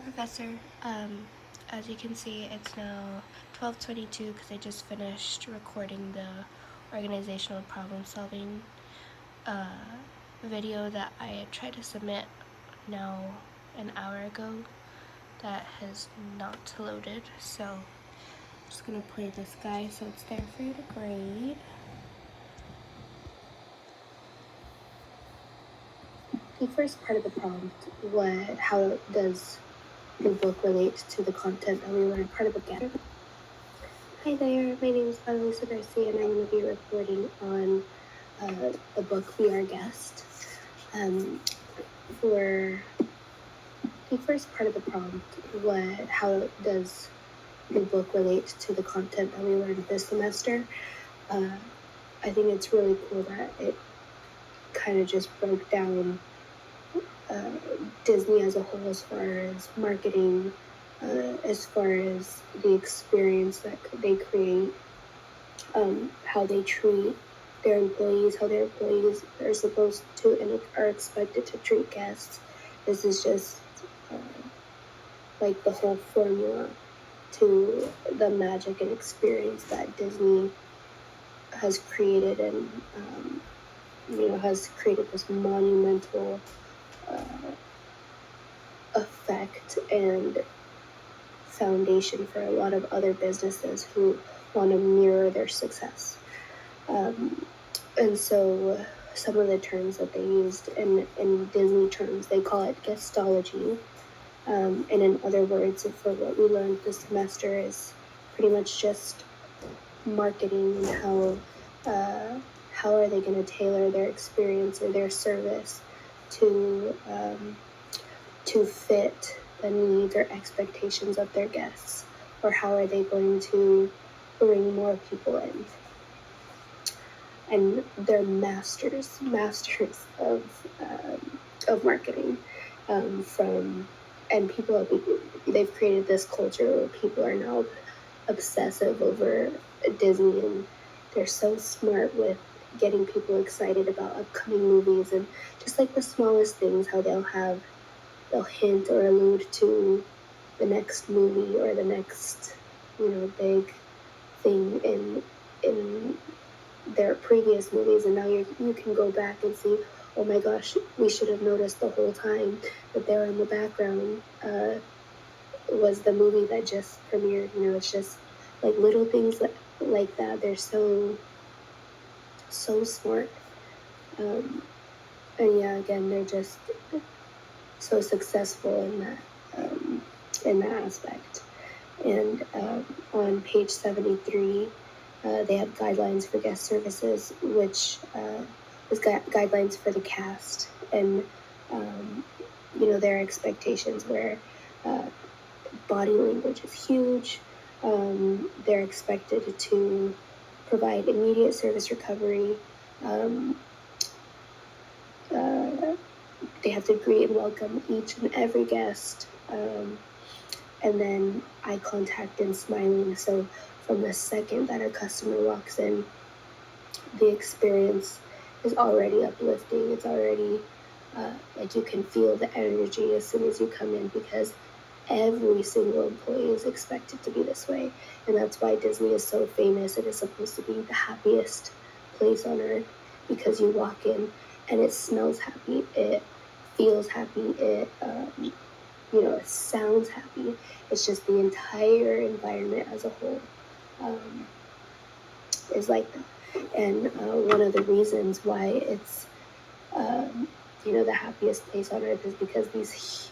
Professor. As you can see, it's now 12:22 because I just finished recording the organizational problem solving video that I had tried to submit now an hour ago that has not loaded. So I'm just gonna play this guy so it's there for you to grade. The first part of the prompt, how does the book relate to the content that we learned part of the book? Hi there, my name is Lisa Garcia and I'm going to be reporting on the book Be Our Guest. For the first part of the prompt, how does the book relate to the content that we learned this semester? I think it's really cool that it kind of just broke down Disney as a whole as far as marketing, as far as the experience that they create, how they treat their employees, how their employees are supposed to and are expected to treat guests. This is just like the whole formula to the magic and experience that Disney has created and has created this monumental effect and foundation for a lot of other businesses who want to mirror their success. And so some of the terms that they used in Disney terms, they call it guestology. And in other words, for what we learned this semester is pretty much just marketing and how are they going to tailor their experience or their service to fit the needs or expectations of their guests, or how are they going to bring more people in. And they're masters of marketing. And people they've created this culture where people are now obsessive over Disney, and they're so smart with getting people excited about upcoming movies and just like the smallest things, how they'll hint or allude to the next movie or the next big thing in their previous movies, and now you can go back and see, oh my gosh, we should have noticed the whole time that there in the background was the movie that just premiered. It's just like little things like that. They're so smart. And yeah, again, they're just so successful in that aspect. And on page 73, they have guidelines for guest services, which is guidelines for the cast, and their expectations where body language is huge. They're expected to provide immediate service recovery. They have to greet and welcome each and every guest, and then eye contact and smiling. So from the second that a customer walks in, the experience is already uplifting. It's already like you can feel the energy as soon as you come in, because every single employee is expected to be this way. And that's why Disney is so famous. It is supposed to be the happiest place on earth, because you walk in and it smells happy, it feels happy, it sounds happy. It's just the entire environment as a whole is like that. And one of the reasons why it's the happiest place on earth is because these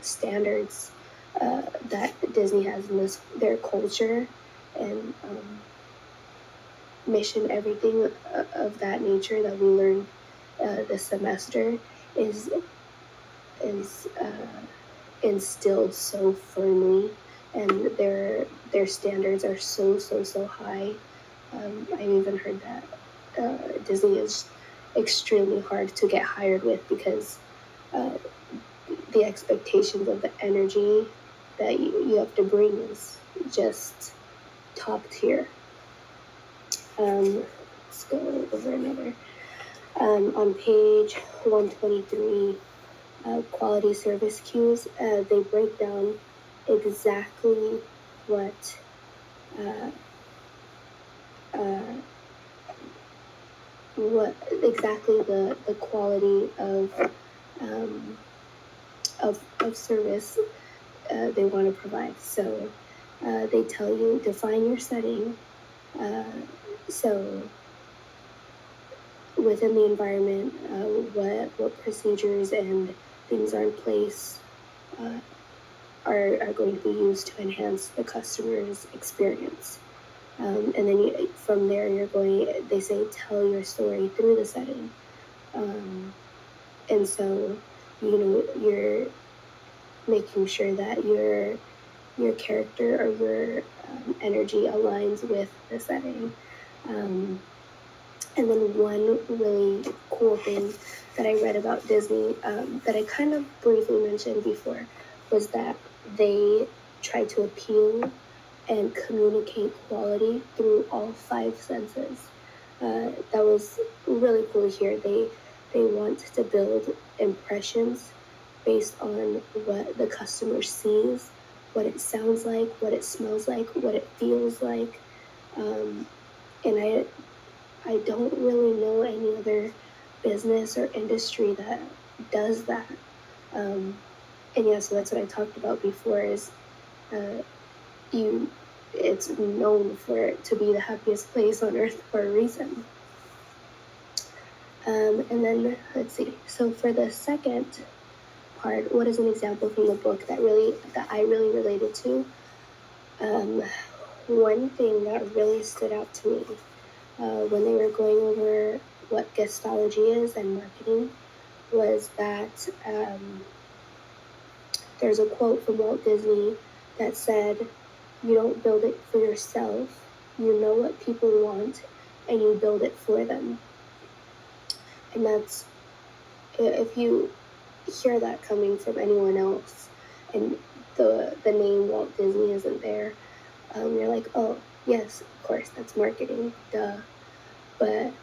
standards that Disney has in their culture and mission, everything of that nature that we learned this semester is instilled so firmly, and their standards are so high. I've even heard that Disney is extremely hard to get hired with, because the expectations of the energy that you have to bring is just top tier. Let's go over another. On page 123, quality service cues. They break down exactly what uh, uh, what exactly the quality um, of service they want to provide. So they tell you define your setting. Uh, so within the environment, what procedures and things are in place uh, are going to be used to enhance the customer's experience. And then from there, they say, tell your story through the setting. And so, you're making sure that your character or your energy aligns with the setting. Um, and then one really cool thing that I read about Disney that I kind of briefly mentioned before was that they try to appeal and communicate quality through all five senses. That was really cool to hear. They want to build impressions based on what the customer sees, what it sounds like, what it smells like, what it feels like. And I don't really know any other business or industry that does that. Um, and yeah, so that's what I talked about before is uh, you it's known for it to be the happiest place on earth for a reason. And then let's see. So for the second part, what is an example from the book that I really related to? One thing that really stood out to me when they were going over what gestology is and marketing was that there's a quote from Walt Disney that said, "You don't build it for yourself. You know what people want, and you build it for them." And that's, if you hear that coming from anyone else, and the name Walt Disney isn't there, you're like, oh yes, of course, that's marketing, duh. But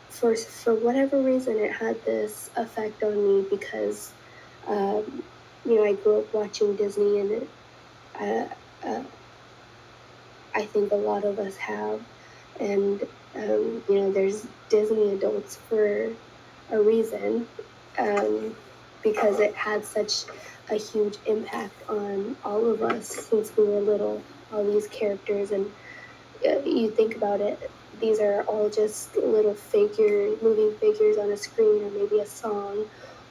for whatever reason, it had this effect on me because, I grew up watching Disney, and uh, uh, I think a lot of us have. And, there's Disney adults for a reason, because it had such a huge impact on all of us since we were little, all these characters. And you think about it, these are all just little moving figures on a screen, or maybe a song,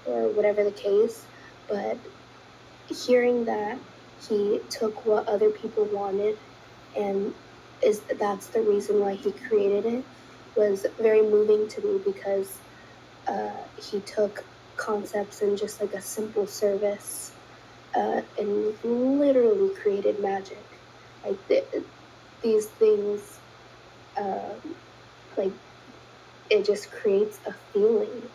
or whatever the case. But hearing that he took what other people wanted, and that's the reason why he created it, was very moving to me because he took concepts in just like a simple service and literally created magic. Like these things, uh, like it just creates a feeling.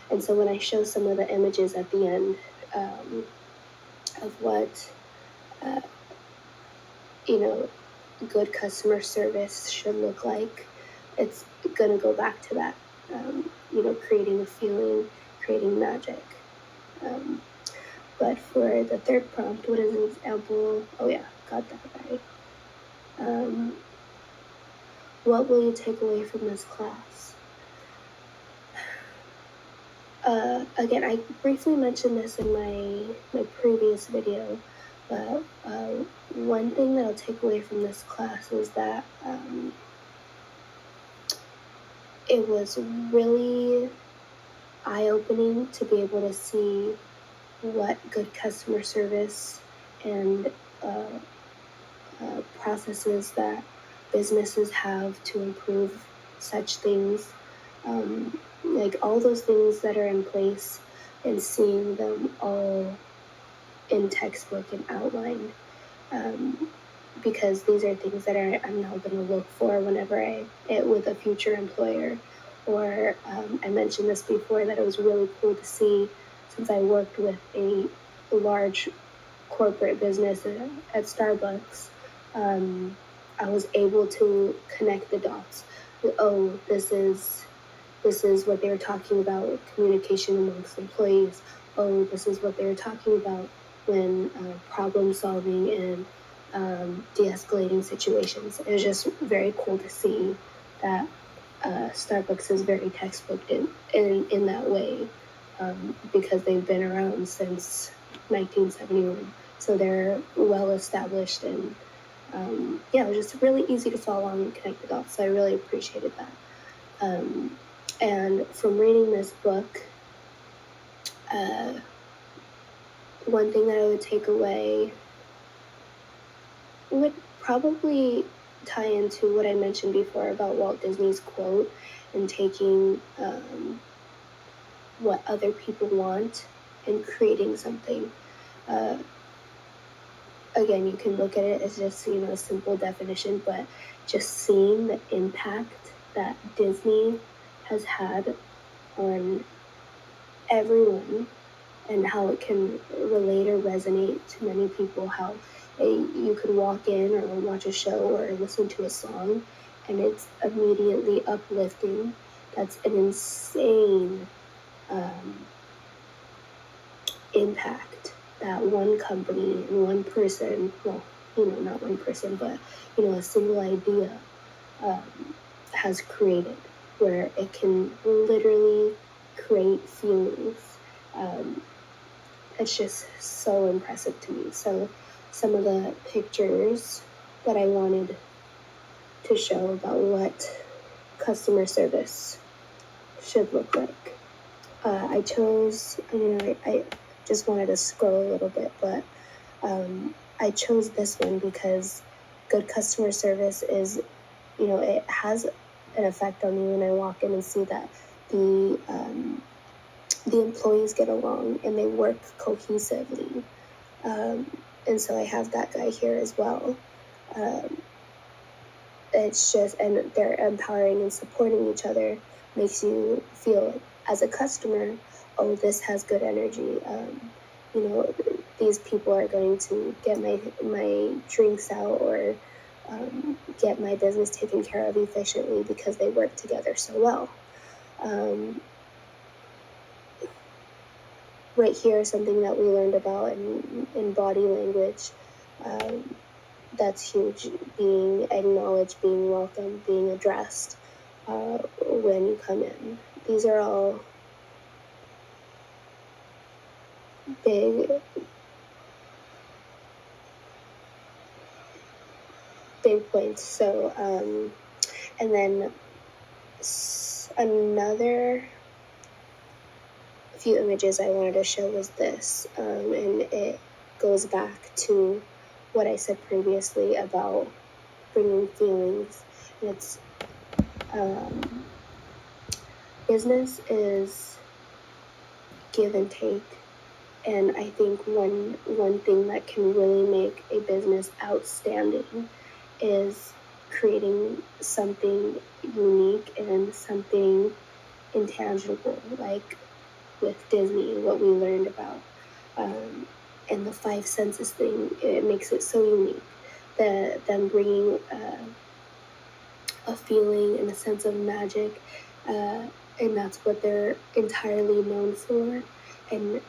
And so when I show some of the images at the end of what uh, you know good customer service should look like, it's gonna go back to that. Creating a feeling, creating magic. Um, but for the third prompt, what is an example? Oh yeah, got that right. What will you take away from this class? Again, I briefly mentioned this in my previous video, but one thing that I'll take away from this class is that it was really eye-opening to be able to see what good customer service and processes that businesses have to improve such things, like all those things that are in place, and seeing them all in textbook and outlined, because these are things that I'm now going to look for whenever with a future employer. Or I mentioned this before, that it was really cool to see, since I worked with a large corporate business at Starbucks, I was able to connect the dots. This is what they were talking about, communication amongst employees. oh, this is what they were talking about when problem solving and de-escalating situations. It was just very cool to see that Starbucks is very textbook in that way, because they've been around since 1971. So they're well established, and yeah, it was just really easy to follow along and connect the dots. So I really appreciated that. And from reading this book, one thing that I would take away would probably tie into what I mentioned before about Walt Disney's quote and taking what other people want and creating something. Again, you can look at it as just, a simple definition, but just seeing the impact that Disney has had on everyone and how it can relate or resonate to many people, how you could walk in or watch a show or listen to a song and it's immediately uplifting. That's an insane impact that one company and one person, well, not one person, but, a single idea has created, where it can literally create feelings. It's just so impressive to me. So some of the pictures that I wanted to show about what customer service should look like. I chose, I just wanted to scroll a little bit, but I chose this one because good customer service is, it has an effect on me when I walk in and see that the employees get along and they work cohesively. And so I have that guy here as well. It's just, and they're empowering and supporting each other, makes you feel as a customer, oh, this has good energy. These people are going to get my drinks out or get my business taken care of efficiently because they work together so well. Right here is something that we learned about in body language. That's huge. Being acknowledged, being welcomed, being addressed when you come in. These are all big points. So, and then another few images I wanted to show was this, and it goes back to what I said previously about bringing feelings. And it's business is give and take, and I think one thing that can really make a business outstanding is creating something unique and something intangible, like with Disney, what we learned about, and the five senses thing. It makes it so unique. Them bringing a feeling and a sense of magic, and that's what they're entirely known for, and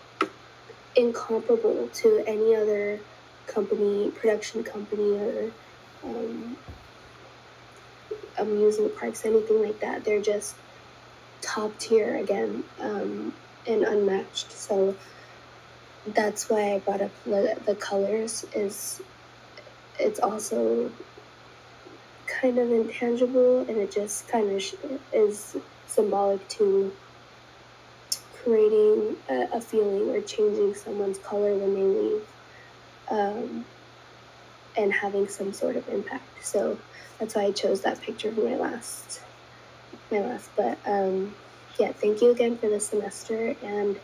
incomparable to any other company, production company, or amusement parks, anything like that. They're just top tier again, and unmatched. So that's why I brought up the colors. It's also kind of intangible, and it just kind of is symbolic to creating a feeling or changing someone's color when they leave, and having some sort of impact. So that's why I chose that picture for my last. But yeah, thank you again for this semester, and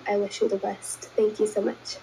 I wish you the best. Thank you so much.